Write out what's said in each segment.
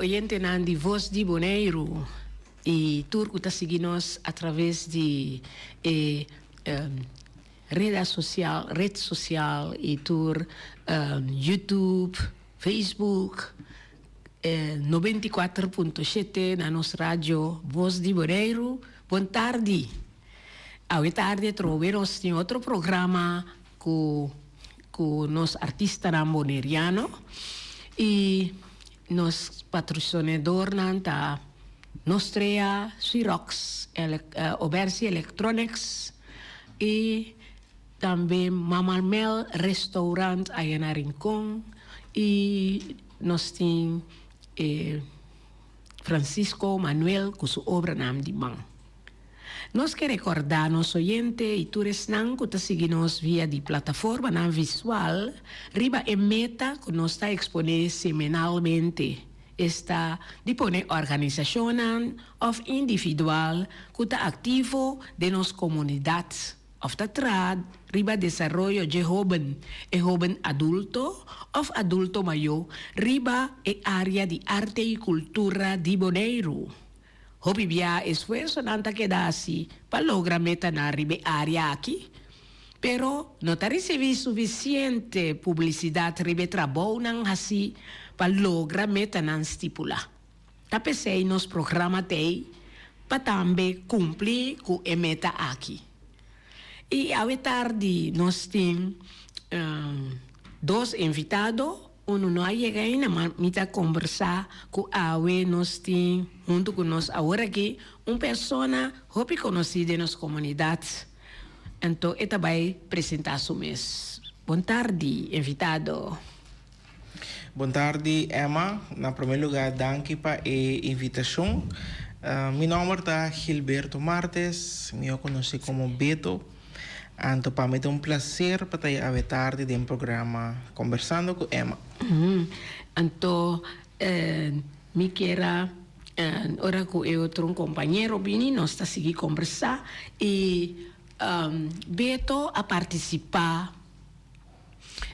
oyente de Voz de Bonaire y tú que seguimos a través de red social y tour YouTube, Facebook, 94.7 na nos radio Voz de Bonaire. Boa tarde. Hoje tarde troveros em outro programa com nos artistas boneriano e nos patrocinador nanta Nostrea, Xerox, Obersi Electronics e também Mama Mel Restaurant aí na Rincón e nós temos Francisco Manuel com sua obra nam de mão. Nós queremos recordar nosso oyente e todos que está seguindo via de plataforma na visual, riba e meta que nós está expondo semanalmente. Está dispone organização ou individual que está ativo de nossa comunidade. Of está trad, riba desarrollo de joven adulto ou adulto maior, riba e área de arte e cultura de Bonaire. Hopi bia esfuerzo nanta quedasi para lograr meta na ribe área aqui, pero não está recebendo suficiente publicidade ribe trabalho nang hasi para lograr meta nan stipula. Tá pensei nos programa tei para também cumprir com a meta aqui. E ao tarde nós temos dois invitados. Uno não chega ainda, mas está conversar com a nós temos, junto com nós agora aqui, uma pessoa muito conhecida nas comunidades. Então, ele vai apresentar o mês. Boa tarde, invitado. Boa tarde, Emma. Na primeiro lugar, danke para a invitação. Meu nome é Gilberto Martes, eu conheci como Beto. Então, para mim é um prazer para estar à tarde de um programa conversando com Emma. Então, me quero, ora com outro companheiro, Bini, nós está seguindo conversar e Beto a participar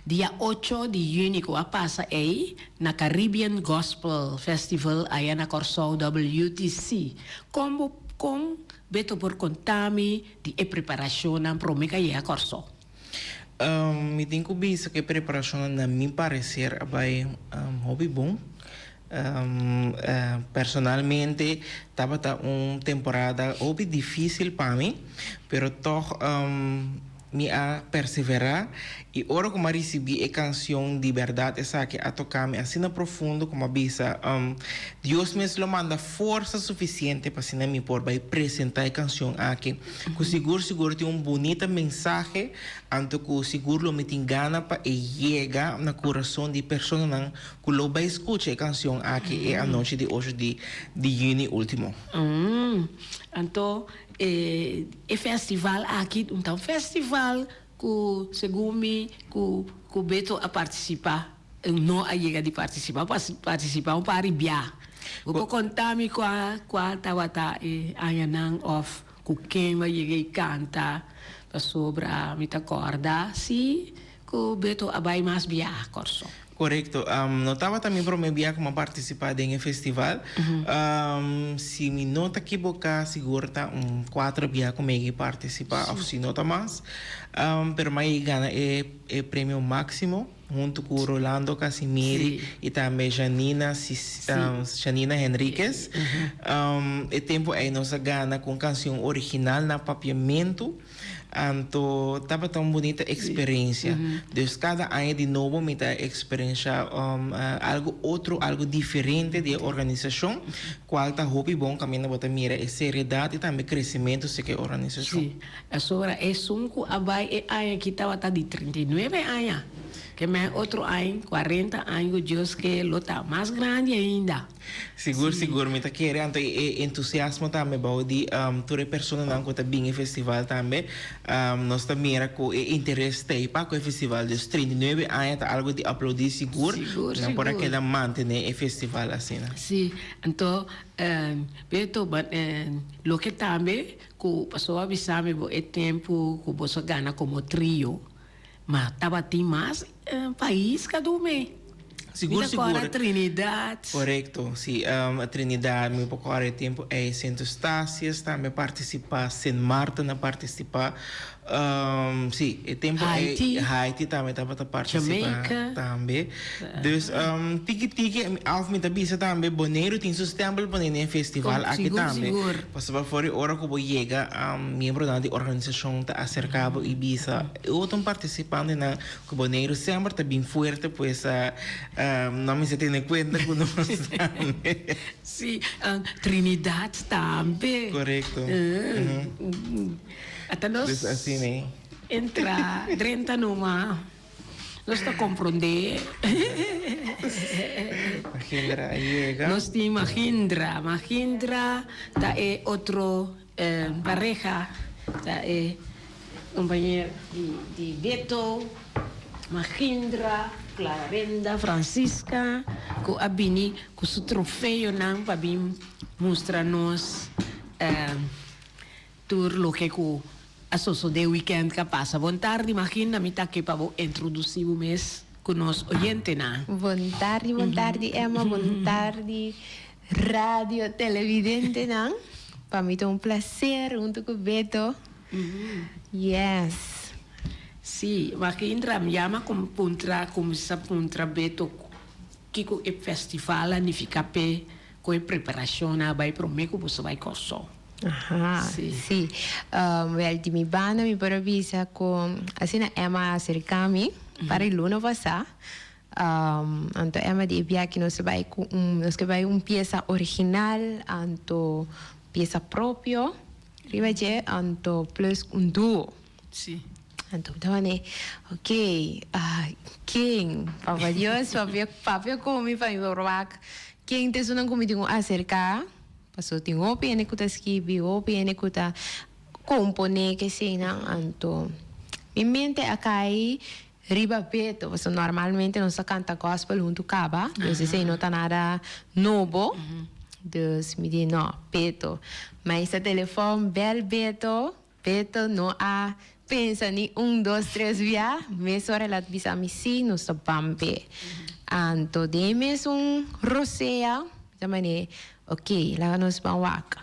dia 8 de junho que a passa aí na Caribbean Gospel Festival aí na Corsol WTC. Com Beto por contar-me de preparação para o que é a Corsol. Me tenho visto que a preparação, na minha parecer, é hobby bom. Personalmente, estava uma temporada hobby difícil para mim, mas toch me a perseverar e ora como recebi a canção de verdade essa que a tocar-me assim na profundo como avisa Deus mesmo manda força suficiente para assim me por vai apresentar a canção aqui que seguro tem bonita mensagem anto que seguro me tem gana para chegar na coração de pessoa não que lo vai escutar a canção aqui a noite de hoje de junho último. Então e festival aqui então festival que segundo me que Beto a participar não a chega de participar para arribar vou contar-me qual tawata ayanang of que quem vai chegar e canta para sobre a mita corda se que Beto vai mais viajar corso. Correcto. No estava também para me enviar como participar de um festival. Se me não está equivocado, seguro está 4 dias comigo participar, ou se não está mais. Pero mais gana é prêmio máximo, junto com Rolando Casimiri e também Janina Henriquez. E tempo aí nós gana com canção original na papiamento. Então, estava tão bonita experiência. Então, cada ano de novo me dá experiência algo diferente de organização. Qual está hobby bom caminho para mira é seriedade e também crescimento se que organização. Sim, a sobra é sunco abai é que estava de 39 anos. Que mais outro ano, 40 anos, Deus que lo está mais grande ainda. Seguro, me está querendo entusiasmo também, de toda pessoa não que está bem em festival também, nós também com interesse para o festival dos 39 anos, algo de aplaudir seguro, não para que ela mantenha o festival assim. Sim, então, Beto, lo que também, que a pessoa avisava é tempo que você ganha como trio, mas estava tem mais país cada mês. Seguro, Mira agora seguro. Trinidad. Correcto, sí. A Trinidad, muito pouco hora de tempo, é Centro Estácias, também participa, Saint Martin a participar. Sim, o tempo Haiti. é Haiti também estava a participar Jamaica. também. Dus, tiki-tiki, af met de bisa também, Bonaire tem sustentável Bonaire festival aqui Seguro, também. seguro. Passava fora hora que eu chega, membro da organização está acercado Ibiza. Eu estou participando na que Bonaire sempre está bem forte, pois não me se tem em conta que nós também. Sim, Trinidad também. Correto. Até nós Dus assim, né? entra 30 numa. Nós está compreender. Mahindra chega. Nós temos Mahindra. Mahindra tá é outro pareja. Tá é companheiro de Beto. Mahindra, Clarabenda, Francisca, com a Bini, com o troféu não para vir mostrar-nos tudo o que a sosso de weekend que passa. Boa tarde, imagina, me tá aqui para introduzir o mês com nós oyente na. Boa tarde, Emma. Boa tarde, rádio, televidente, não? Para mim é um prazer, junto com o Beto. Yes. Sim, Mahindra me chama como começa puntra Beto, que o festival ni fica pé, com a preparação na vai para o meio que você vai coçar. Ajá, sí. Well, di mi banda mi provisa con así na Emma acercami para el lunes pasado. Anto Emma di que nos vai un pieza original, anto pieza propio, ribaje anto plus un dúo. Sim. Anto tawani, okay, quem, papa Dios, papia comi pa mi borwak, quem te sunan comi tingo acercar. Paso ting opi ene kuta skibi, opi ene kuta compone que se na anto. Mi mente acai riba Beto, paso normalmente não se canta gospel junto caba, dus se não tá nada novo. Dus me diz não, Beto, mas esse telefone bel Beto, Beto não há pensa ni 1, 2, 3 via, me sora lat bisa misi no sa bambe. Anto de mes rosea, zamane. Ok, lá nos vamos waka.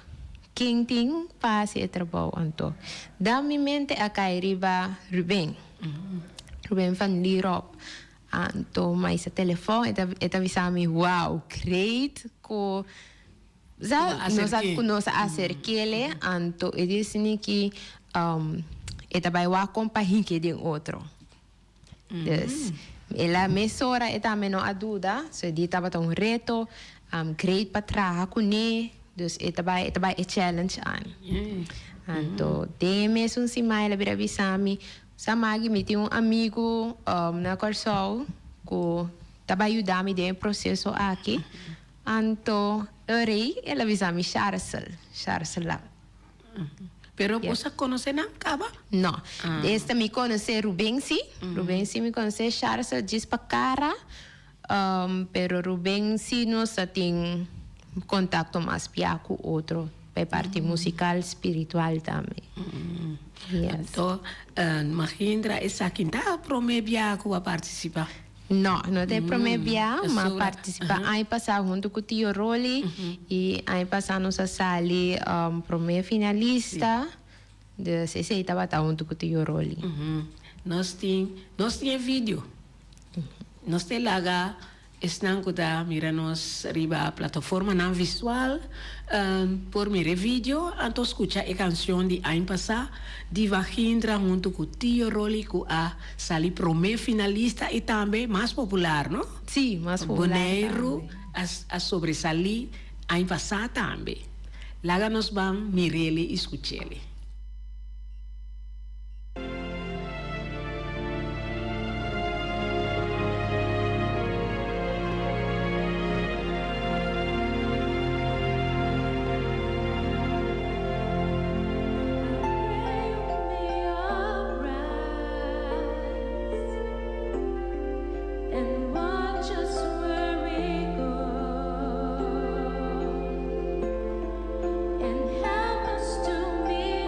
Quem tem passe e trabalho anto. Da minha mente a riba Ruben. Ruben van Lierop. Anto, mas o telefone eta visami wow, great ko nos acerquele anto e disse que eta vai wa compahin que de outro. Dus ela mesora eta meno a dúvida, so di tava um reto. Great para trabalhar com ele, dus ita vai challenge an. Anto, demes um simai la bira bisami, samagi me tem amigo na Corsol que taba ajudar-me no processo aqui. Anto, ela bisami Charcel lá. Pero você conhece não, Caba? Não. Esta me conhece Rubensi. Rubensi me conhece Charcel diz para cara. Pero Rubén sí nos tiene contacto más pia con otro, para parte musical, espiritual también. Yes. Então, Mahindra, essa quinta promebia que vai participar? No te promebia, mas participa. Aí passar junto com o Tio Roli e aí passar nos sali prome finalista. Dus esse aí estava junto com o Tio Roli. Nós tem vídeo. Nós temos lá, estão kuda mira nos riba a plataforma não visual por mire vídeo, então escuta a canção de ano passado de Mahindra junto com o Tio Roli que a sali prome finalista e também mais popular, não? Sim, mais popular. Bonaire a sobresalir ano passado também. Lá nós vamos mirele e escutele. And help us to be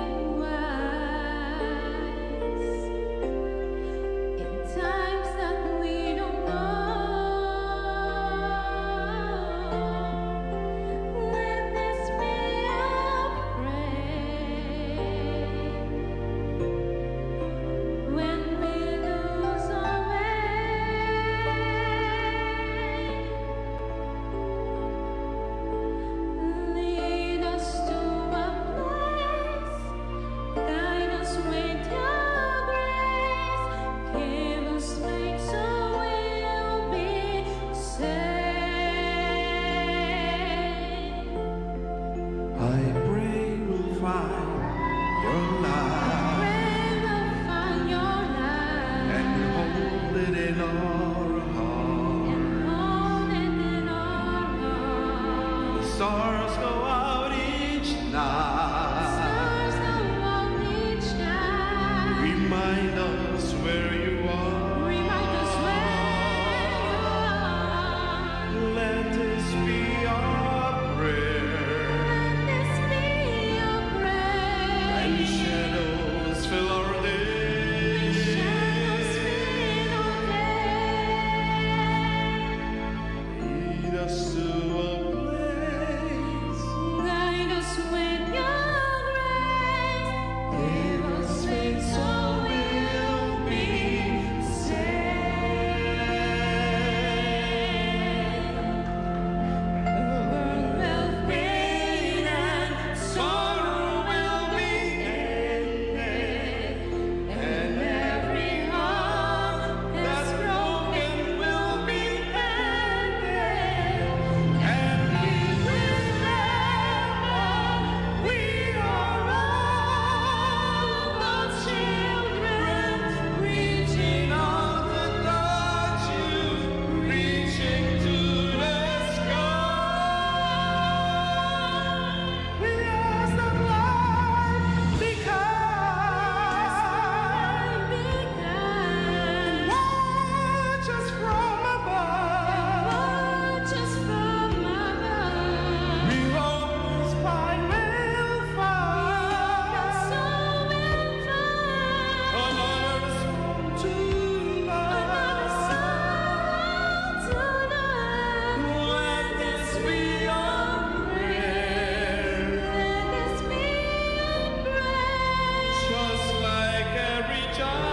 stars go out each night. Remind us where you are. Let this be our prayer. When shadows fill our days. Lead us to a place. Guide us with your grace. Give us faith so we'll be saved. The world will fade and sorrow will be ended, and every heart that's broken will be mended. And we will never, we are all God's children, reaching out to touch you, reaching to the sky. We ask that life become watch us from above. We hope spine will find another song tonight. Let this be our prayer. Just like every child.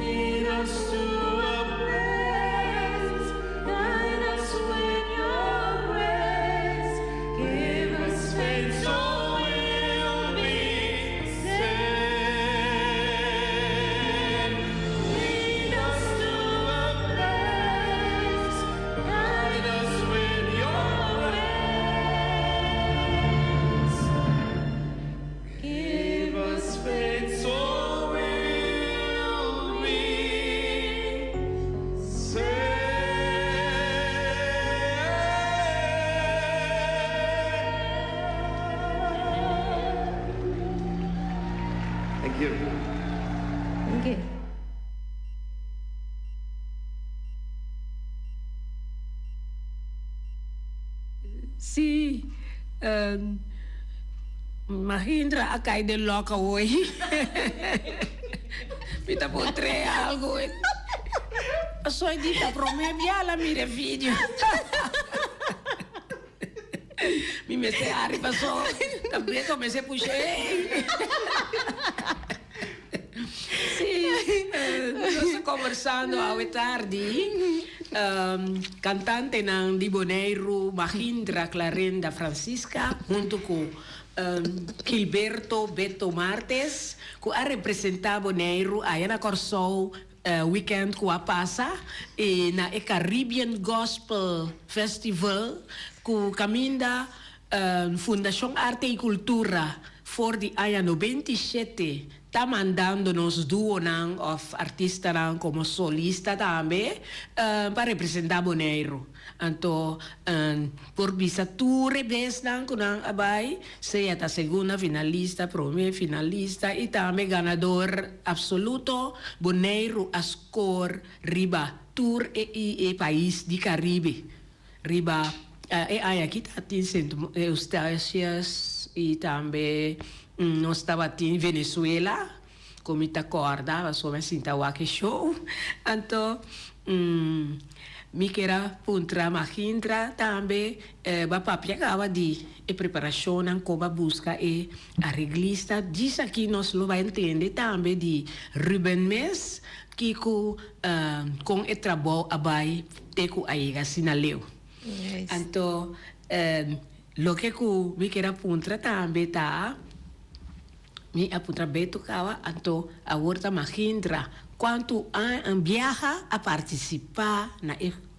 Lead us to a place. Guide us with your grace. Give us faith so we'll be saved. Lead us to a place. Guide us with your grace. Give us faith so we'll be saved. Thank you. Okay. Sí, Mahindra acá de loca hoy. Pita potre algo. Soy dita promebia la mire video. Mi me se arriba so, también comencé puxei. Sim, nós conversando à tarde, cantante ng Diboneiro Mahindra Clarenda Francisca, junto com Gilberto Beto Martes, que a representar Boneiro aí na Corsol weekend que a passa e na Caribbean Gospel Festival que caminda Fundação Arte e Cultura for the ano 27 tá mandando nos duo nang of artista nang como solista também para representar Boneiro. Então, por visa tour bes nang kunang abay, seja a segunda finalista, primeira finalista e também ganador absoluto Boneiro a score riba tour e país de Caribe. Riba aqui tá atingindo Eustácias e também nós estava em Venezuela, como te acordava, só me sinta o show. Então, me queira puntra Mahindra também, papia de preparação como busca e arreglista. Diz aqui nós lo vai entender também de Ruben Mes, que com o trabalho abai teco aí sinaleu. Então, lo que me queira puntra também tá mi apunta beto kawa anto a horta Mahindra quanto viaja a participar na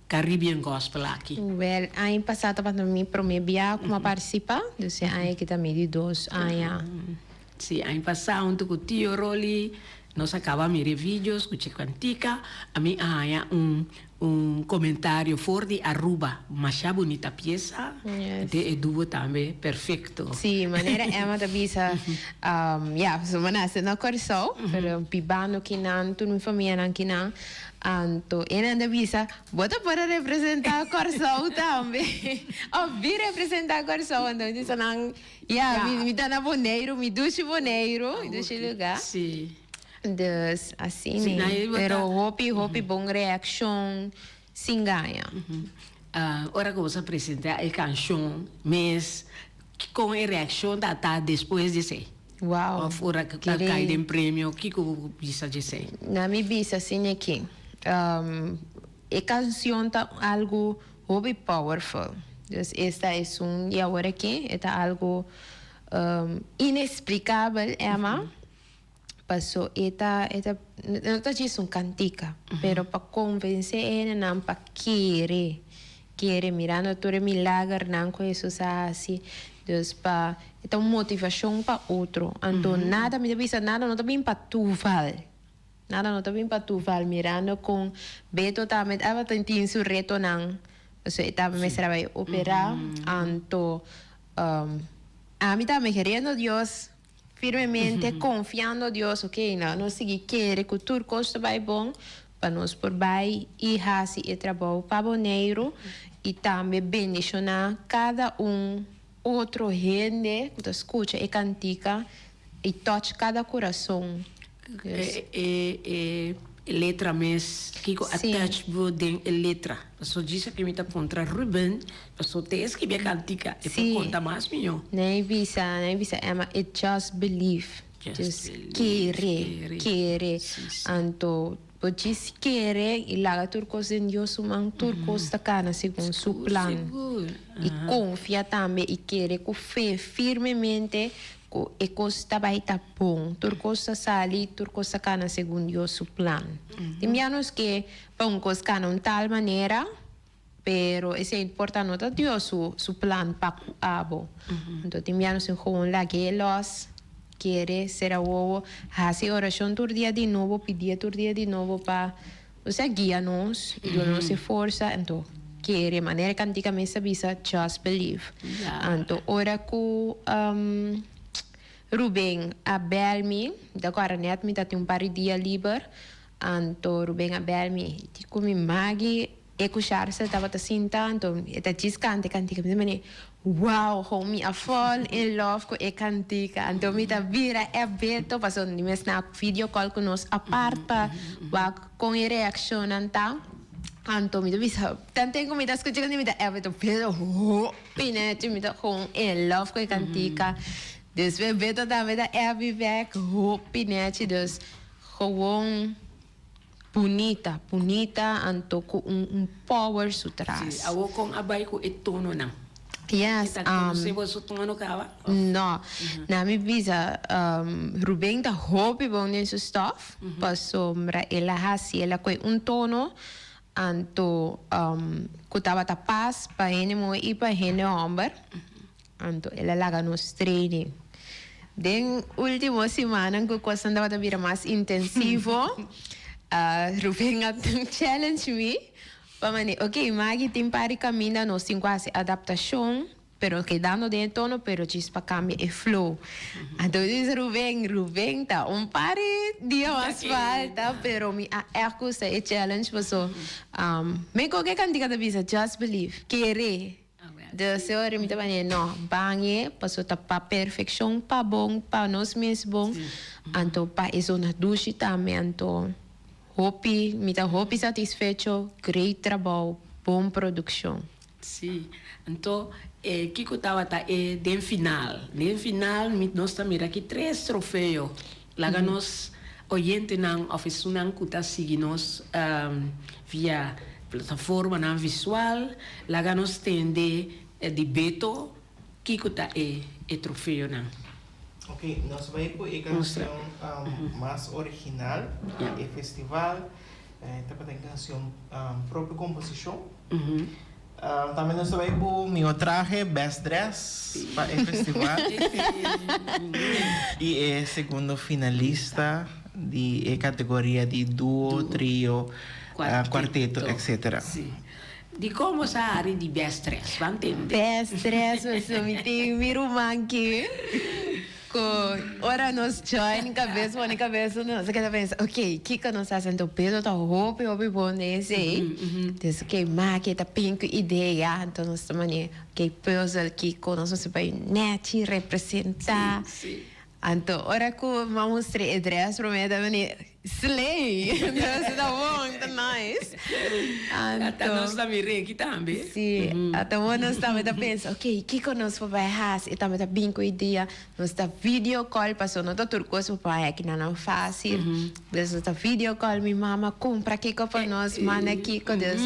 Caribbean Gospel aqui. Well, ano passado para mim promebia como participar, então ano que também de 2 anos. Sim, ano passado tu com tio Roli Nós acabamos de ver vídeos, com cantica, a mim há um comentário fora de Aruba, mas é bonita peça, Yes. de Edu também, perfeito. Sim, maneira é uma tabisa, so manasa na corso, pero pibano kinan, tu minha família nan kinan, anto ena tabisa, bota para representar corso também, vi representar corso, então isso não, me dá na boneiro, me duche boneiro, me duche lugar. Sim. Dus assim, Sim, né? aí Pero bota- hopi bom reaction, sim ganha. Ora que você apresenta a canção, mas com a reação da depois de ser. Uau. Ou fora que Querer- cai de prêmio, o que precisa dizer? Na minha bisa, assim, é que a canção tá algo hobby powerful. Dus esta é e agora aqui, está algo inexplicável, Emma. Passou, não está dizendo cantica, pero para convencer ele, não para querer mirando todo milagre, não com isso assim, dus para então motivação para outro, então nada me avisa, nada não está bem para tu nada não está bem para tu mirando com Beto também, ela tem seu reto não, so estava me vai operar, então a mim também querendo Deus firmemente confiando em Deus, ok? Não seguir querer que tudo costa vai bom para nós por vai e raci e trabalho para boneiro e também bendicionar cada outro gente que escuta e cantica e toca cada coração. Letra mes, Kiko Sim. attach den letra. Só disse que me tá contra Ruben, só tem que be cantica, e Sim. por conta mais minho. Nem visa, Emma, it just believe. Just Querer. Sim, sim. Anto, podes querer e lá turcos em Deus, mas turcos está cana segundo seu plano. Seguro. E confia também e querer com fé firmemente que costa vai estar bom. Turcos sali, turcos cana segundo Deus seu plano. Timianos que pão cos cana tal maneira, pero é importante nota Deus su plan para abo. Então timianos em gewoon lá que los quiere ser a ovo, hace oração todo dia de novo, pedir todo dia de novo para você guia-nos e dá-nos força, então quiere maneira que antigamente sabia just believe. Yeah. Então ora com Ruben abel-me, agora net me tem par de dia livre, então Ruben abel-me, tipo me magi escuchar se estava sinta, então está descante cantica, me wow, how me a fall in love com a cantica, então me tá vira é beto, passou ni mes na video call com nós aparta, com a reação então. Anto me bisa tanto como me das escuchando me da beto pero pinete me da com in love com a cantica. Después beto também da back pinete dus gewoon bonita, anto com power sutrás. Awo kong abay ko itono na. Yes, Se você tono kawa. no, na mi visa, Ruben da hopi bom nesse stuff, passou mra ela hasi, ela coi tono, anto, kutaba ta paz, pa ene mo e pa ene omber, anto, ela laga nos training. Den última semana, que coisa andava a vir mais intensivo, Ruben a challenge me, Pamani, ok, Maggie tem para caminhar no 5 adaptação, pero quedando dentro tono, pero chispa cambia e flow. Então diz Ruben tá par dia mais falta, pero me acusa e challenge passou. Me qualquer cantiga da visa, just believe, querer. De senhora me tava não, banhe, passou tá para perfeição, para bom, para nós mesmos bom. Então para isso na ducha também, então me dá hopi satisfecho, great trabalho, bom produção. Sim. Então, Kiko estava den final. Den final, nós também aqui 3 troféus. Lá nós, oyente não, oficina não cuta seguir nós via plataforma não visual. Lá nós tem de Beto, Kiko está troféu não. Ok, nós vamos por a canção mais original, e festival, também tem canção própria composição. Também nós vamos por meu traje Best Dress para o festival. E é segundo finalista de categoria de duo, trio, quarteto, etc. Sim. De como sa área de best dress, vai entender? Best dress, você me tem miro manque. Ora nós join cabeça, nós quer pensar, ok, que nós fazendo peso, tá roupa, bom nesse, des que marque tá pink ideia, então nós também, ok, puzzle que nós se vai net representar. Então, ora que vamos mostrar dress para mim também slay, então tá bom, tá nice. Até nós também aqui também. Sim, então nós também tá pensando, ok, que nós vai fazer, e também tá bem com ideia, nós tá video call, passou não tá turcos para pai aqui não fácil, nós tá video call, minha mama compra aqui para nós, manda aqui com Deus.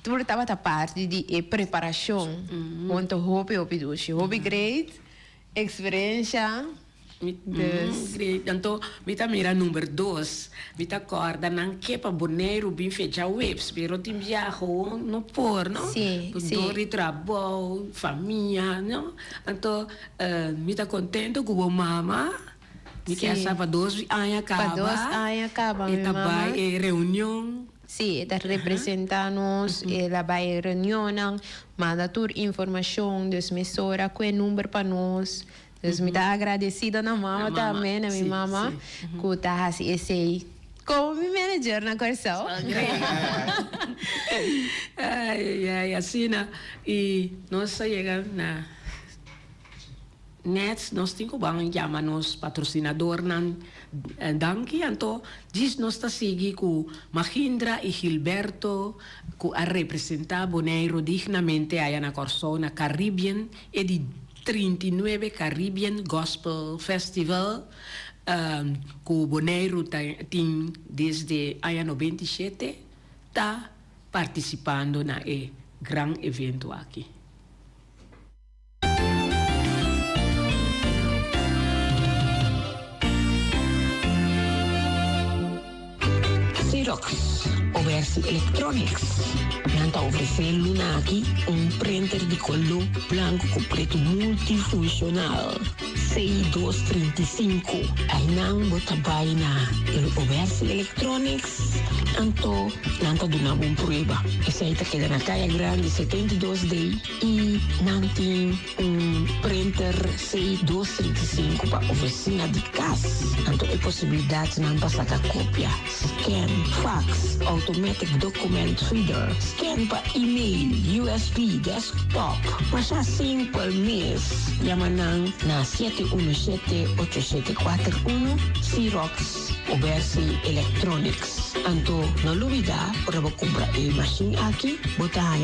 Tudo estava a parte de preparação, muito hobby, hobby great, experiência. Então, mita mira número 2, mita acorda não que para boneiro bem fecha webs, pero tem viajo no por, não? Sim, Dori trabalho, família, não? Então, mita contento com a mama. Me quer saber dois anos acaba. E também reunião. Sim, está representando-nos, ela vai reunião, manda toda informação, dos emissora, com o número para nós. Deus me está agradecida na mama também, na minha mama, que está assim, esse como meu manager na corção. Assim, e nós chegamos na Nets, nós temos que chamar nos patrocinador nan danki, então diz nós está seguindo com Mahindra e Gilberto, que a representar Bonaire dignamente aí na corção na Caribbean e de 39 Caribbean Gospel Festival, que o Bonaire tem desde o ano 97, está participando na grande evento aqui. Xerox, Oversi Electronics. Nanta oferecendo aqui printer de color branco com preto multifuncional. C235. Aí não bota baina. Oversi Electronics. Anto, nanta do nabum prueba. Essa aí tá quedando na caia grande, 72D. E nanti printer C235 para oficina de casa. Anto é possibilidade não passar a cópia. Scan, fax, automatic document reader, scan para e-mail, USB, desktop. Mas assim, por mês, llaman na 717-8741 Xerox Oversi Electronics. Anto, na lubida, para comprar a machine aqui, botar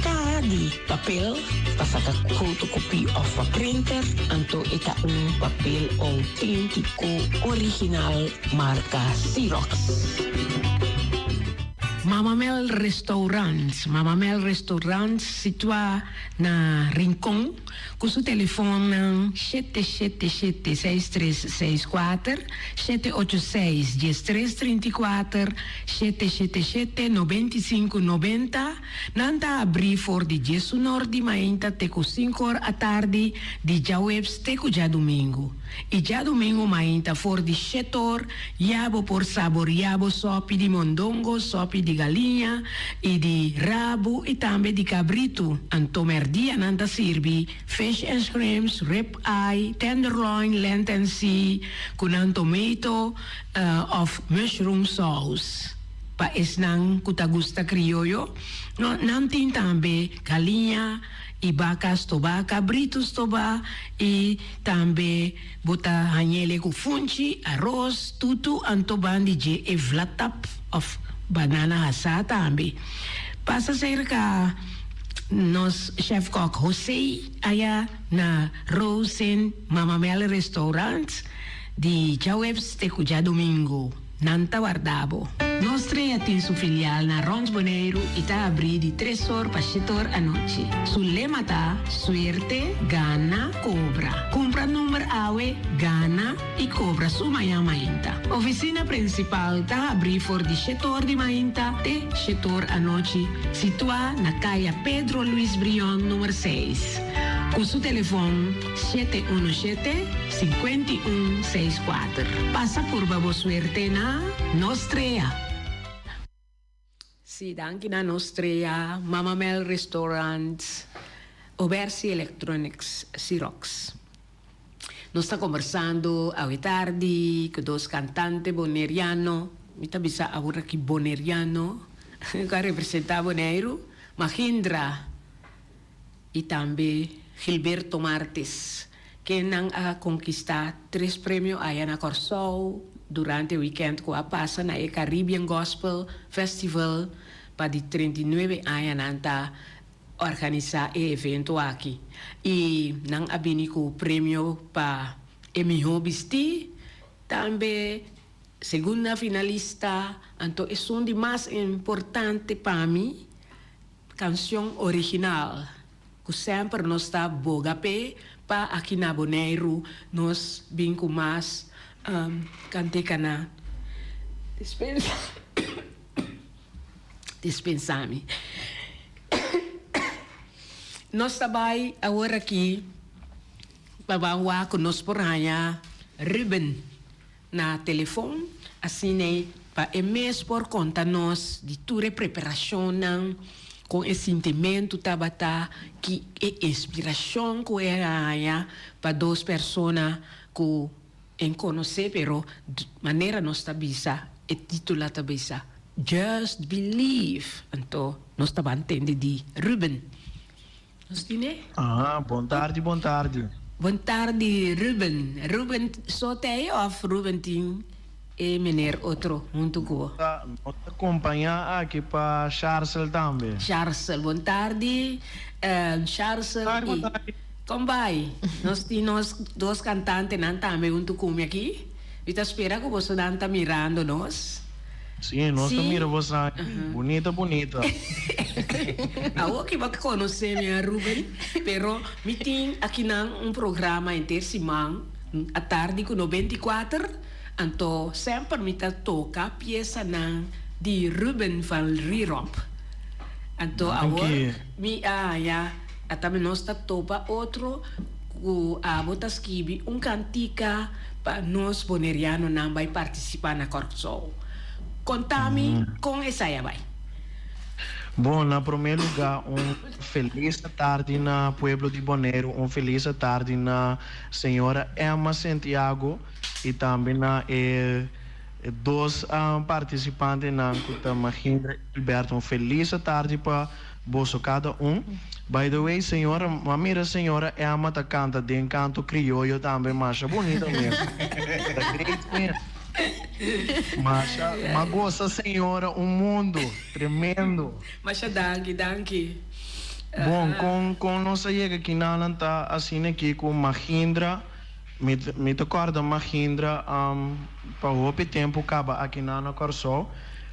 cara de papel, passar a photocopy of a printer. Anto, ita papel autêntico, original, marca Xerox. Mama Mel Restaurants situa na Rincon, com seu telefone 777-6364, 786-1334, 777-9590. Nanta abrir for de Jesus Norte, mainta teco 5 horas à tarde, de Jawebs teco já domingo. E já domingo mainta for de Chetor, yabo por sabor, yabo sopi de mondongo, sopi de galinha, e de rabo, e também de cabrito. Antomerdia nanta sirvi, fish and shrimps, rib eye, tenderloin, lenten sea, con tomato of mushroom sauce. Pa esnang kutagusta criollo, no, nantin tambe galinha, e vacas toba, cabritos toba, e também bota hanhele com funchi, arroz, tutu, antoban de e vlatap of banana asa também. Passa cerca nos chef cook José aya na Rosen Mama Mel Restaurant de Jawebs te cuja domingo. Nanta Guardabo. Nostra tem sua filial na Rons Bonaire e está abrir de 3 horas para 7 horas à noite. Su lema tá suerte, gana, cobra. Compra número AWE, gana e cobra su manhã mainta. Oficina principal tá abrir for de 7 horas de mainta até 7 horas à noite. Situa na caia Pedro Luiz Brion, número 6. Com seu telefone 717-5164. Passa por Babo Suerte na Nostrea. Sim, danke na Nostrea, Mama Mel Restaurants, Oversi Electronics, Xerox. Nós estamos conversando à tarde com dois cantantes bonerianos. Mita bisa agora aqui boneriano, que representa Bonaire, Mahindra e também Gilberto Martes, que não a conquistar 3 prêmios aí na Corsol durante o weekend que passa na Caribbean Gospel Festival para de 39 anos nanta organizar o evento aqui. E não abini com o prêmio para Emmy Hobisti, também segunda finalista, então é um de mais importante para mim, canção original, que sempre nós está bogapé para aqui na Bonaire, nós bem com mais canticana. Dispensa-me. Nós trabalhamos agora aqui, para com nós por aí, Ruben, na telefone, assim, né, para mês por conta nós de toda a preparação, com esse sentimento, tabata, que é inspiração que é aí, para 2 pessoas que em conhecer, pero de maneira nós tabisa, é título tabisa, Just Believe. Então, nós estamos entendendo de Ruben. Boa tarde, boa tarde. Boa tarde, Ruben. Ruben Sotei ou Ruben Tim e meneer outro muito boa. Nós acompanhar aqui para Charles também. Charles, boa tarde. Charles, Boa tarde. como vai? Nós temos 2 cantantes não também muito como aqui. E tá espera que você não está mirando nós. Sim, nós estamos mirando você. Bonita, bonita. Ako que vai conhecer minha Ruben, pero me tem aqui programa intersimão à tarde com 94, então sempre me toca peça de Ruben van Rierop. Então agora me até nós tá topa outro a botas kibi cantica para nós boneriano não vai participar na Corso. Contame com essa aí vai. Bom, na primeiro lugar, feliz tarde na Pueblo de Bonaire, feliz tarde na senhora Emma Santiago e também na 2 participantes na Mahindra Gilberto. Feliz tarde para você cada By the way, senhora, mamira senhora Emma tá canta de encanto crioulo também, macha bonita mesmo. Great mesmo. Masha, magosa senhora, mundo tremendo. Masha, danke. Bom, com nossa chega aqui na tá assim aqui com Mahindra, me recorda Mahindra, para o tempo acaba aqui na Corso,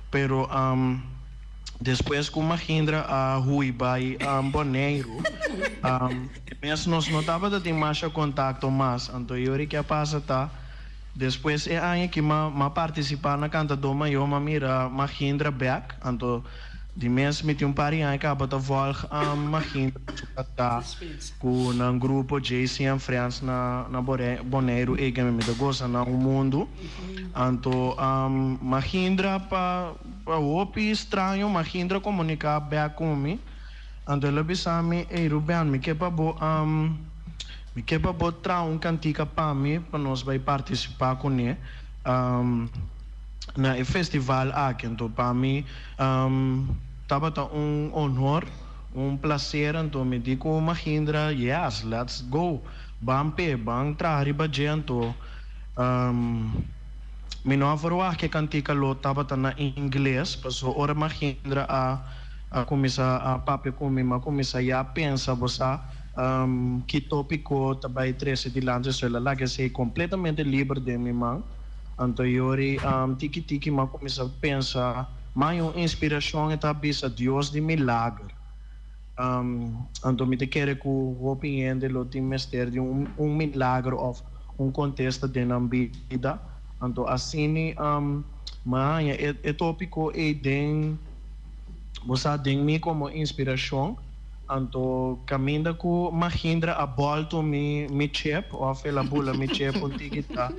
pero depois com Mahindra Rui vai Bonaire, mesmo nós não tava de mais contato mais, então eu que passa tá. Depois é aí que ma participar na canta do maior mira Mahindra back, então de mês me tem pari aí que abata vol Mahindra tá com um grupo JC and Friends na Bonaire e que me gosta na mundo, então Mahindra para o estranho Mahindra comunicar back comigo, então ele bisami e Ruben me que para me quebra botar cantica para mim, para nós vai participar com ele na festival aqui. Então, para mim, estava honor, prazer. Então, me digo, Mahindra, yes, let's go. Bang trari bajento. Me não avaro que cantica lo estava na inglês, passou hora Mahindra a começar a papo comigo, começar a pensar você. Que tópico também 13 de lança sela lá que sei completamente livre de mim mão então eu tiki mas começo a pensar mais uma inspiração é também a Deus de milagre então me te quero que o opinião de lo de mestre de milagre ou contexto de na vida então assim mas é tópico é den você tem mim como inspiração Anto caminda com Mahindra a volta mi chip ou ela bula mi chip um tiquita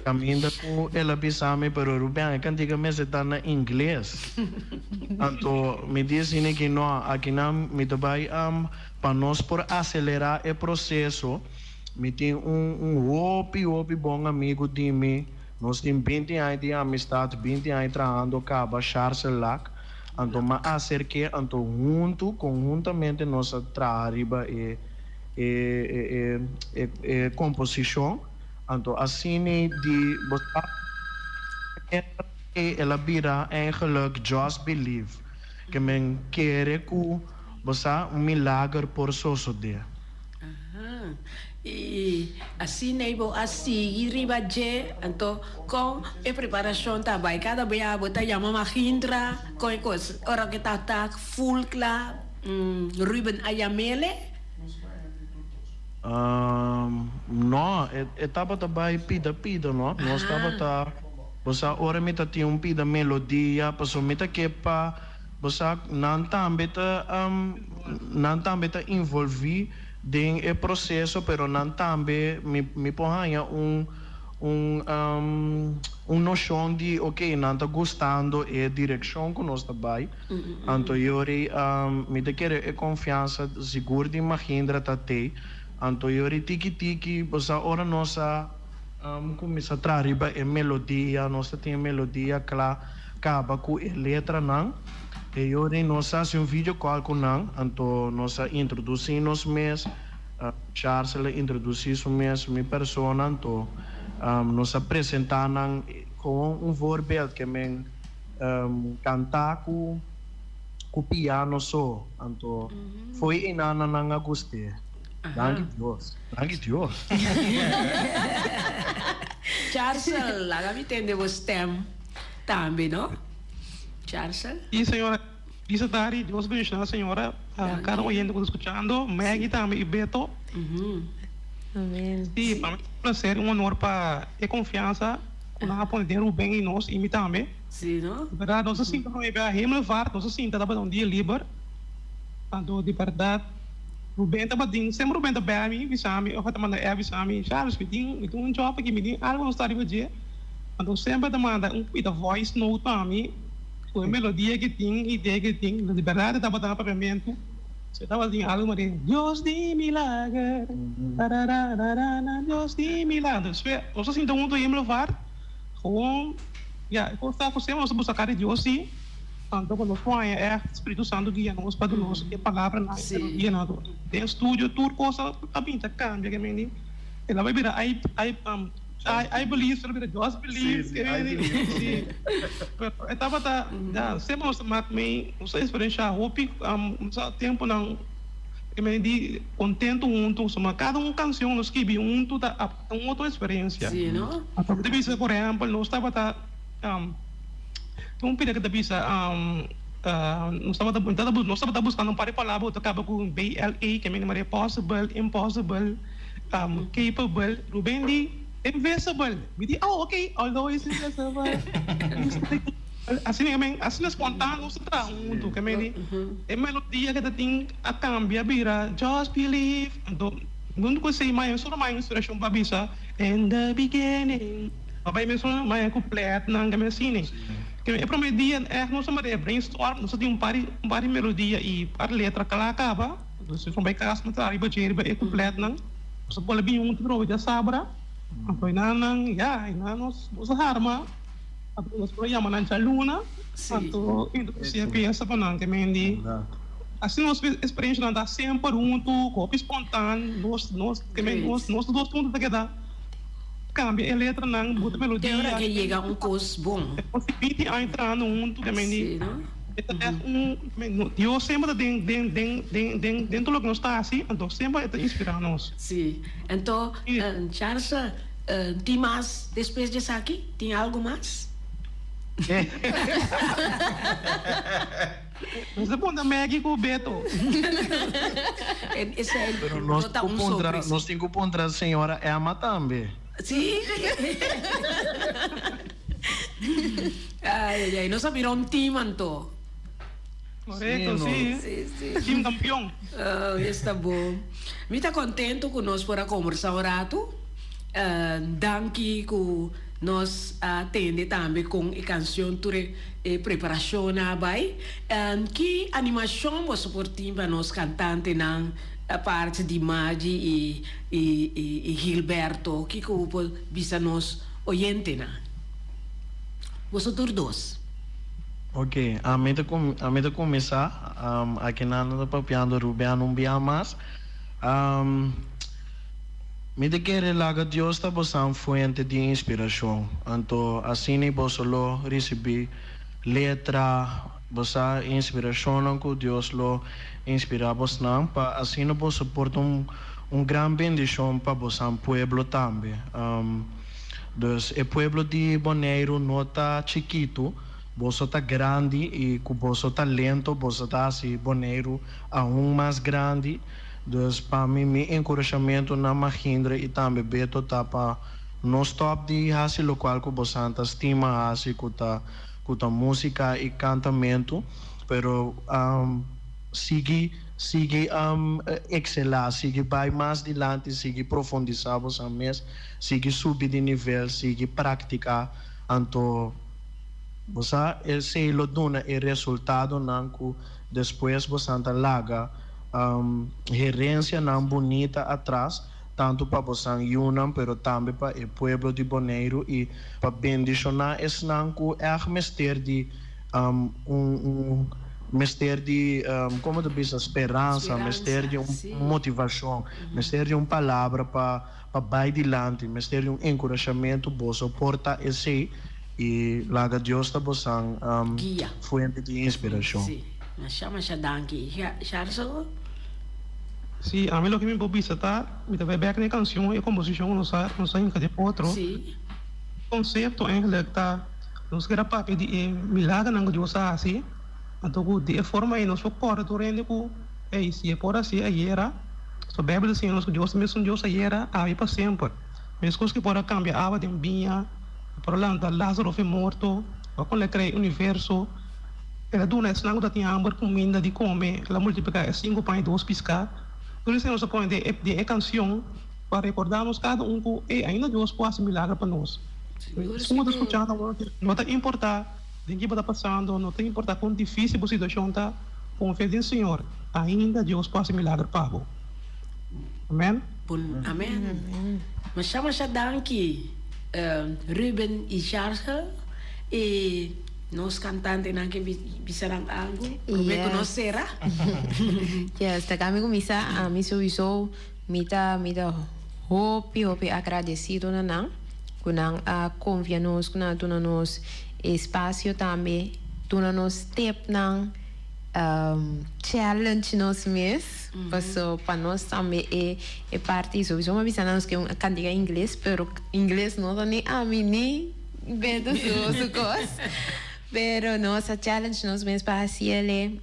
caminda com ela bisame pero Ruben kan diga mese tá na inglês anto me diz que não aqui não me trabalha para nós por acelerar o processo me tem opi bom amigo de mim nós temos 20 anos de amistade 20 anos trabalhando acaba Charles Lac anto ma acerque anto conjuntamente nossa trabalha e composição anto assim de botar ela vira eigenlijk just believe que men quer que botar milagre por sosode E assim nebo assim riba je então com a preparação também cada vez a botar chama Mahindra com coisa ora que tá full cla Ruben Ayamele não estava também pida não nós estava bosa ora me tinha pida melodia passo me que pa bosa não também tá envolvi dentro do processo, pero não também me põe noção de ok, não está gostando a direção que nós estamos então eu me quero confiança seguro de Mahindra tate então eu tiki você ora nossa começa a trazer a melodia nossa tem melodia clara acaba com a letra não e eu nós fazemos vídeo call com nós, então nós introduzimos mês, Charles introduzimos mês, minha persona, então nós apresentamos com voorbeeld que men cantar com piano só, então foi inana nanga gostei. Danke Deus. Charles lá me entende você também não Charles E senhora, isso Dari, Deus abençoe a senhora, cada oyente que está escutando, Maggie também e Beto. Amém. Sim, para mim é um prazer, um honor para a confiança que nós podemos o bem em nós e também. sim não Verdade, nós assim também a Himmelfahrt, nós assim estava um dia livre, então de verdade, o bem estava dizendo, sempre o bem estava bem a mim, visami, eu estava mandando visami, Charles, me deu um job aqui, me deu algo não está a dia, então sempre manda voice note para mim. Com a melodia que tinha, ideia que tinha, na verdade estava dando pagamento. Você estava dizendo algo, mas Deus de milagre, Deus de milagre. Nós assim, então, muito íamos levar, com, eu estava com você, nós vamos sacar de Deus, sim. Então, quando nós põe, o Espírito Santo guia nós para nós, a palavra, guia nós. Tem estúdio, tudo, coisa, a pinta cambia, que me ela vai virar, I believe, just believe. Sim. Eu estava sempre nós também, não sei experiência, hope, tempo não, eu me di contento junto, cada canção nós escrevi junto, uma outra experiência. sim não Então, devia por exemplo, nós estava um período que devia nós estava buscando um par de palavras, acaba com BLA, que é possible, impossible, capable, Ruben di invisible. Me di, okay, although it's invisible. Assim espontâneo, você está junto, que me a melodia que tem a cambia, vira, just believe. Então, quando você mais só mais inspiração para bisa, in the beginning. Papai me só mais completo, não que me ensine. Que é para me dia, nós somos de brainstorm, nós temos um par de melodia e par letra que lá acaba. Você só vai casar, mas aí vai é completo, não. Você pode vir um outro já sabra. Então, nós harma. Nós programas na Luna. Então, você pensa para não que me assim nós experiência não dá sempre junto, copo espontâneo, nós dois pontos que dá. Cambia a letra não, muda melodia. tem hora que chega coisa bom Você pede a entrar junto que me eu sempre dentro do que nós está assim, então sempre está inspirando nós. sim então Charles tem mais depois disso aqui tem algo mais Você pode Maggie com o Beto. esse é nós temos que encontrar a senhora Emma também. sim ai nós viram um time então Correto, Sim, sim. Time campeão. Oh, está bom. Me está contento conosco para conversar um rato. Danke que nós atende também com a canção ture preparação na bai. Que animação você suportar para nós cantante na a parte de Magi e Gilberto que bisa nós oyente na. Você dois. Ok, a meta começar, aqui na papiando Rubiano mais. Me de querer laga Deus está buscando fonte de inspiração. Então, assim eu posso receber letra, bossa inspiração que Deus lo inspira buscando, para assim eu posso portar grande bendição para buscar pueblo também. Dus o pueblo de Bonaire não está chiquito, você está grande e com você está lento, você está assim Bonaire aún mais grande. Dus para mim, meu encorajamento na Mahindra e também Beto tá para não stop de fazer o qual que você estima assim com a música e cantamento, pero sigue excelar, sigue vai mais adiante, sigue profundizar você mesmo, sigue subir de nível, sigue praticar, então você se lo dona o resultado não que depois você laga gerência não bonita atrás, tanto para você unam, pero também para o pueblo de Bonaire e para bendicionar esse não que é mestre de mestre de como tu diz esperança, mestre de motivação, mestre de palavra para vai adiante, mestre de encorajamento, você porta esse e laga Deus está você fonte de inspiração. Sim, mas chama danke. Charles. Sim, a mim o que me bobisa tá, me tá back na canção e composição não sai de outro. Sim. Conceito eigenlijk tá, nós quer papel de milagre não que Deus assim, então de forma aí nós pode torrendo com se é por assim aí era, so Bíblia assim nós que Deus mesmo Deus aí era aí para sempre. Mas coisas que pode cambiar a água de vinha, por lá da Lázaro foi morto, ou quando ele cria o universo, ela dona esse não tinha hambre comida de comer, ela multiplica 5 pães e 2 pescar. Por isso nós põe de canção para recordarmos cada que ainda Deus pode fazer milagre para nós. Como está escutando, não está importar de que está passando, não está importar quão difícil a situação está, com fé no Senhor, ainda Deus pode fazer milagre para você. Amém? Amém. Mas chama danke Ruben e Charles e nós cantantes não que bisarang algo, como conhecerá? Yes, tá kami kumisa, mi sowieso mita hopi agradecido na nang kunang convia nos kuna tuna nos espaço também tuna nos step nang challenge nos mes, passo para nós também é parte sowieso ma bisa nos que candiga inglês, pero inglês não tá nem a mim nem bedo su coisa. Pero nossa challenge nos mês para ele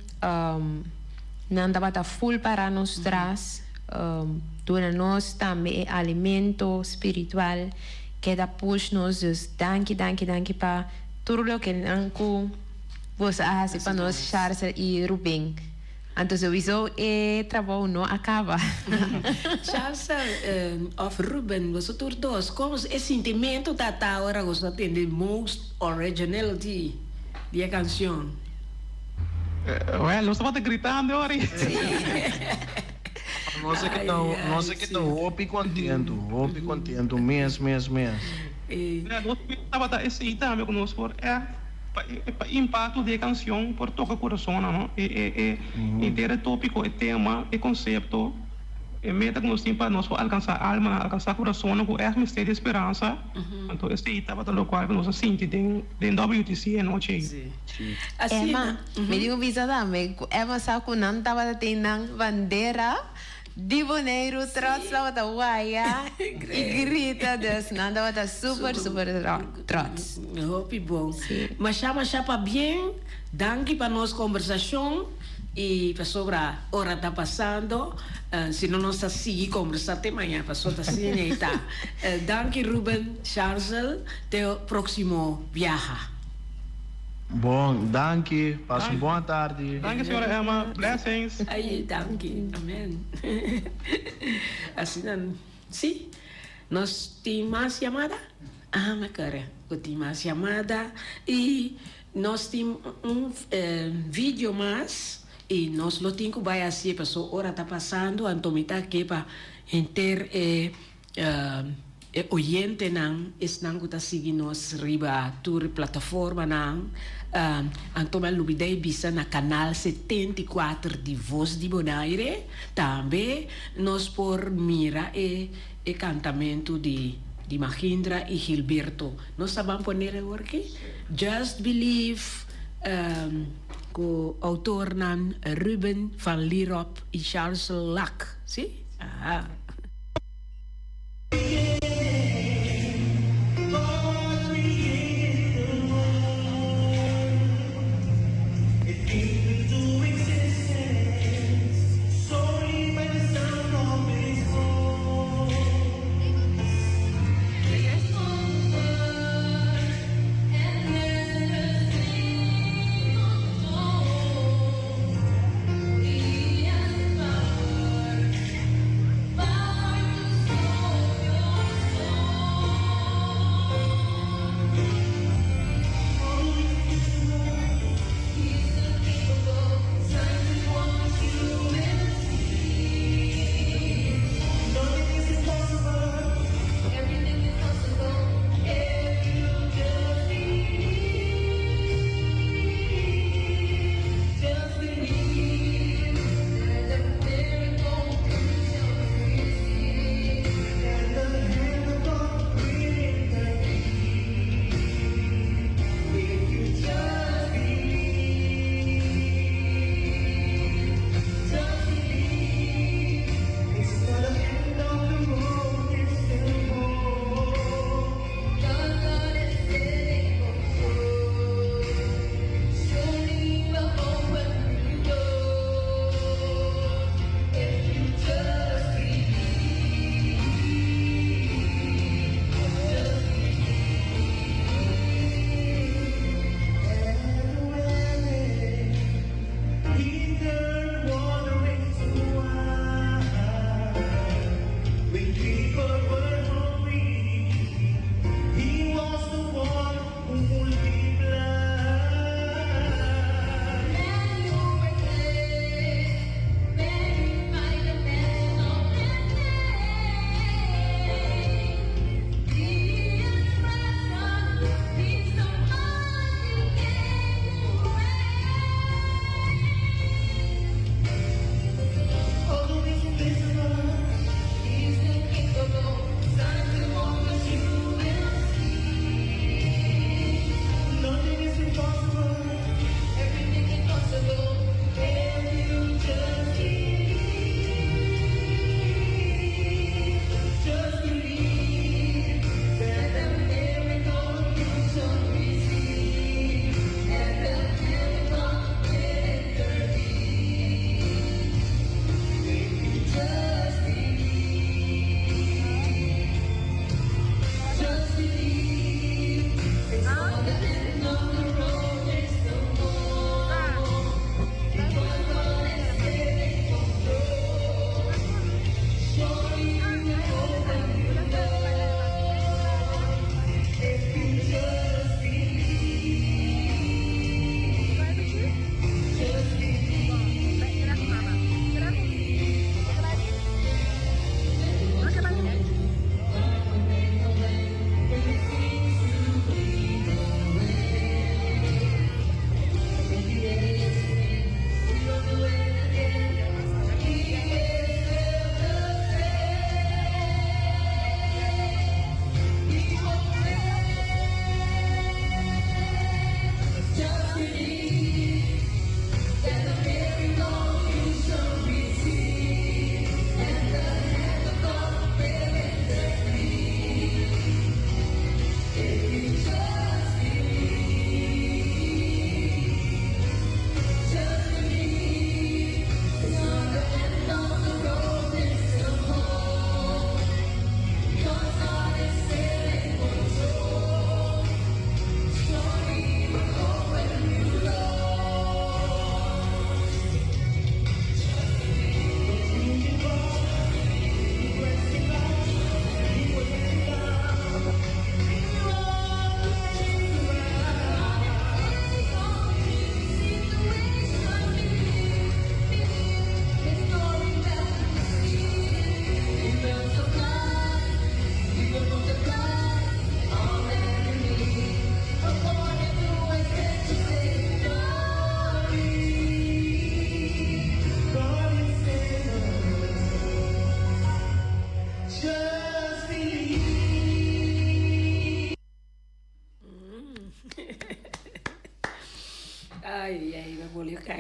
não dá para full para nós traz dona nós também alimento espiritual que dá push nos danke para tudo o que não você faz para nós Charles e Ruben. Então sowieso trabalho não acaba. Charles of Ruben, você todos como é sentimento da agora você tem the most originality de a canção. Well, nós estamos gritando agora. Nós que tá hopi contento, mesmo. Nós estamos esse também conosco por impacto da canção por tocar o coração, não? Inteiro tópico, tema, conceito. Meta que nós temos para nós alcançar a alma, alcançar o coração, com é mistério de esperança. Então, esse estava do qual nós sentimos dentro da WTC, não sei. Emma, me digo visa também, Emma sabe que não estava tendo bandeira de Bonaire, trots lá da Uaia, e grita, não estava super trots. Hope bom. Mas chama bem, danke para nossa conversação. E sobre a hora está passando, se não nós seguir conversar até amanhã, passou assim, tá. Danke Ruben, Charles, até o próximo viaje. Bom, danke. Passa uma boa tarde. Danke, senhora Emma. Blessings. Ai, danke. Amém. Assim, sim. Nós temos mais chamada? Ah, mas cara, eu tenho mais chamada e nós temos vídeo mais e nós lo temos que vai assim, pessoa hora tá passando, antomita que para enter oyente não, esnang que tá seguindo nós riba tour plataforma não, antoma lubidei bisa na canal 74 de Voz de Bonaire, também nós por mira cantamento de Mahindra e Gilberto. Nós sabemos poner aqui Just Believe, com autor nan Ruben van Lierop e Charles Lac, sim? Ah. Bye.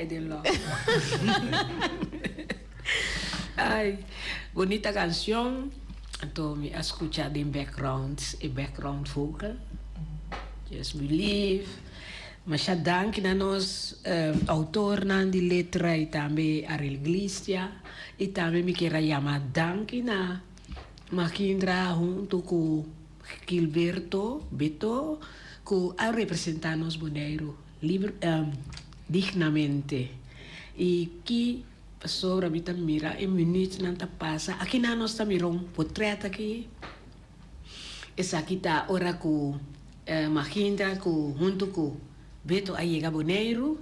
de lo. Ay, bonita canción. Entonces me escucha en background vocal. Just believe. Mas já dank na nos autor na di letra e também a igreja e também me quero chamar dank na Mahindra junto com Gilberto Beto que a representar nos Bonaire dignamente e que sobre mim mira em minutos não passa aqui na nós também um portrait aqui essa aqui tá ora com Mahindra com junto com Beto aí chega Bonaire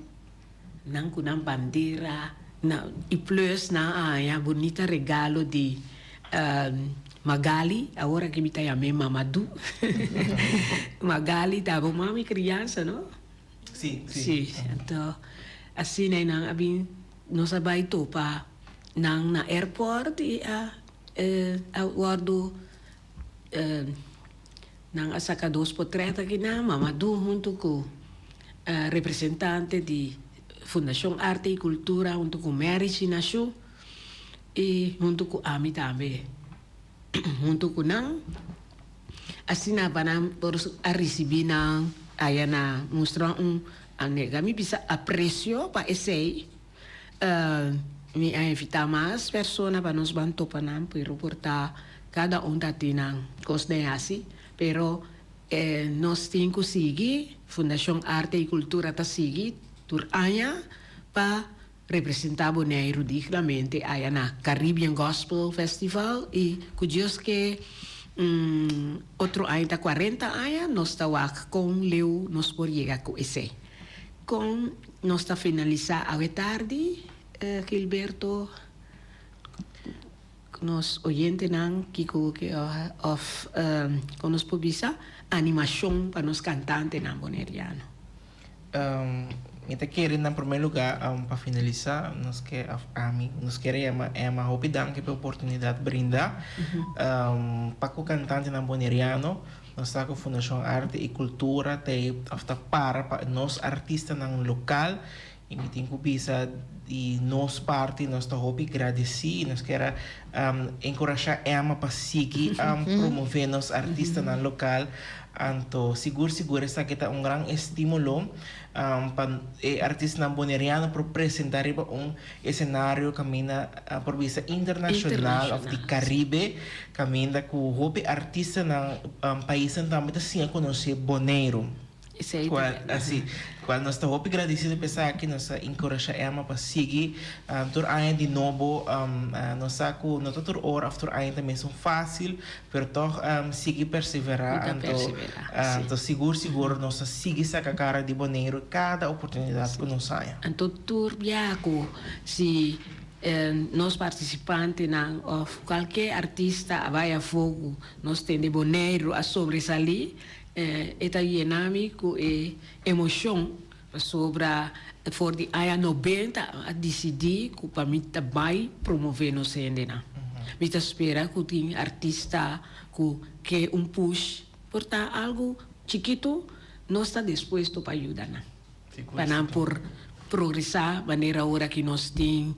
não com uma bandeira e plus na bonita regalo de Magali, agora que me está chamando Mamadou. Magali estava uma criança, não? Sim. Então, assim, nós vamos topar na airport e a guardo na saca dos portretos aqui na Mamadou junto com representante de Fundação Arte e Cultura junto com Mary Chinashu e junto com Ami também. Junto com nang assim na banam por a receber nang aí na mostrar nega mi bisa aprecio para esse me invitar mais pessoas para nos bantu panam para reportar cada tá tinang cosne assim pero nós temos que seguir Fundação Arte e Cultura tá seguir tur anya para representar Bonaire dignamente aí na Caribbean Gospel Festival e cujos que outro ano tá 40 anos nós está com Leo nos por chegar com esse com nós está finalizar a tarde Gilberto nos oyente nan kiko que of com nos publica animação para nos cantante na boneriano. Kita querem, em primeiro lugar, para finalizar, nós queremos uma opinião que a oportunidade brinda para o cantante na Boneriano, nós estamos com a Fundação Arte e Cultura, para nós artistas no local, e me tenho bisa e nós parte, nós estamos agradecer, nós queremos encorajar Emma para seguir promover nos artistas no local. Então, seguro está que está grande estímulo para artistas na Boneriano para apresentar cenário caminha por vista internacional de Caribe, caminha com o artista na país também assim conhecer Bonaire. Quando nós estamos agradecidos pensar que nós encorajamos para seguir tur ano de novo nós com não toda hora after ano também são fácil, mas toch seguir perseverar então seguro nós seguir essa cara de Bonaire cada oportunidade que nós saia. Então tur biaco se nós participantes ou qualquer artista vai a fogo nós tem de Bonaire a sobressalir eta yenami com emoção sobre for de aya 90 a decidir que para mim também promover no cena. Me espera que tem artista que push portar algo chiquito nós está disposto para ajudar para por progressar maneira hora que nós tem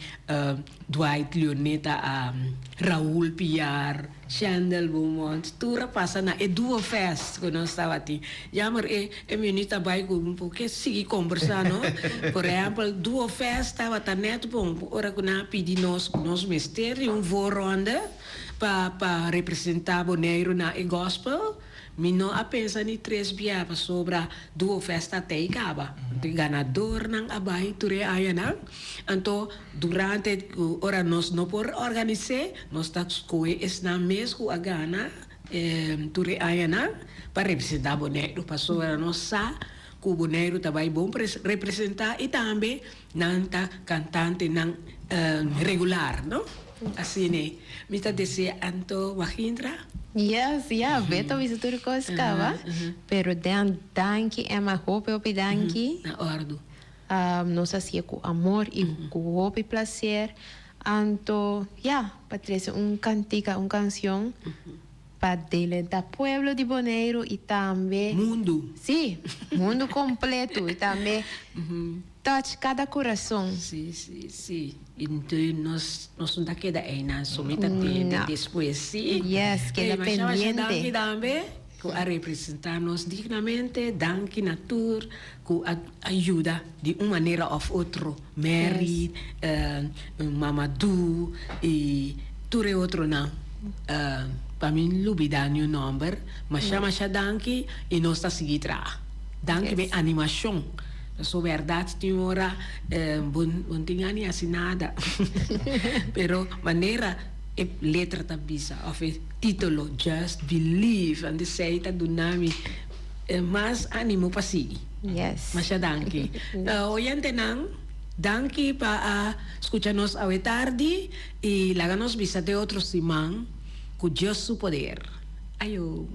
Dwight Leoneta Raul Piar Chandel Beaumont tudo passa na Duo Fest que nós estava aqui jammer menita vai com porque seguir conversando por exemplo Duo Fest estava net bom hora que na pedi nós mistério ronda para representar Bonaire na gospel me não a pensa ni 3 biapa sobre Duo Festa até acaba. O ganador não abai ture aya não. Então durante hora nós não por organizar nós tá escolhe na mesmo a gana ture aya não para representar Bonaire para sobre nós sa que o Bonaire também bom representar e também não tá cantante não regular, não? Assim né. Me tá dizer Anto Mahindra. Yes, Beto visitor ko skaba. Pero danki ema hope danki. Na ordo. Nos hacía com amor e com hope placer. Anto, Patrícia, cantica, canção para delentar pueblo de Bonaire e também mundo. Sim, mundo completo e também touch cada coração. Sí, sí, sí. Então, nós não queda aí na somita Não. depois, sim. Yes, queda pendiente. pendiente. Também, que a representar-nos dignamente, danke natur, que ajuda de uma maneira ou outra, Mary, Mamadou e tudo outro não. Para mim, lubida o number, mas chama danke e nós está seguindo lá. Danke bem animação. So verdade, senhora, não tinha nem assinada. Pero maneira, letra da bisa, of título, Just Believe, and sei tá do nome, mais ânimo para seguir. Yes. Mas danke. Oyente nang, danke para escucharnos a tarde e láganos visa de outro simán, com Dios su poder. Ayo.